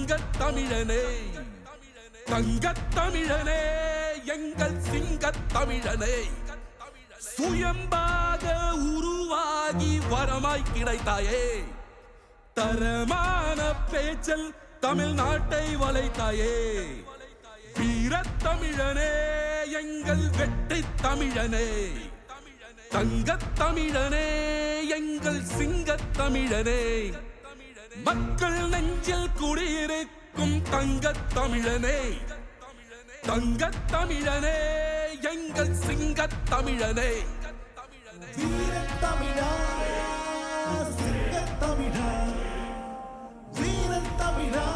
தங்கத் தமிழனே, தங்கத் தமிழனே, எங்கள் சிங்கத் தமிழனே, சுயம்பாக உருவாகி வரமாய் கிடைத்தாயே, தரமான பேச்சல் தமிழ்நாட்டை வளைத்தாயே, வீரத் தமிழனே, எங்கள் வெற்றி தமிழனே, தங்கத் தமிழனே, எங்கள் சிங்கத் தமிழனே, மக்கள் நெஞ்சில் குடியிருக்கும் தங்கத் தமிழனே, தங்கத் தமிழனே, எங்கள் சிங்கத் தமிழனே, வீரத் தமிழா, சிங்கத் தமிழா, வீரத் தமிழா,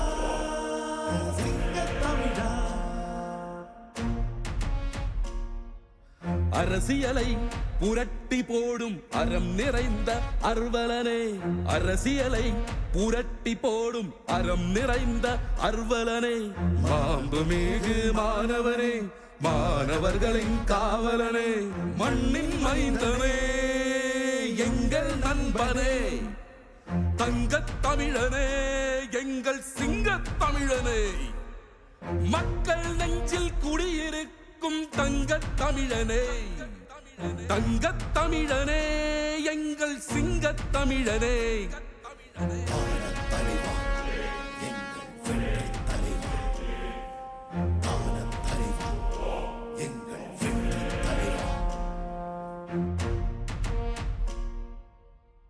சிங்கத் தமிழா. அரசியலை புரட்டி போடும் அறம் நிறைந்த அர்வலனே, அரசியலை புரட்டி போடும் அறம் நிறைந்த அர்வலனே, மாண்புமிகு மாணவனே, மாணவர்களின் காவலனே, மண்ணின் மைந்தனே, எங்கள் நண்பனே, தங்கத் தமிழனே, எங்கள் சிங்கத் தமிழனே, மக்கள் நெஞ்சில் குடியிருக்கும் தங்கத் தமிழனே, தங்கத் தமிழனே, எங்கள் சிங்கத் தமிழனே, தானத் தலைவா, எங்கள் வெற்றித் தலைவா. தானத் தலைவா, எங்கள் வெற்றித் தலைவா.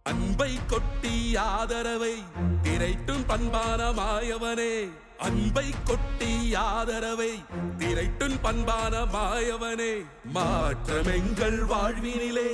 அன்பை கொட்டி ஆதரவை திரைட்டும் பண்பான மாயவனே, அன்பை கொட்டி ஆதரவை திரைட்டும் பண்பான மாயவனே, மாற்றம் எங்கள் வாழ்வினிலே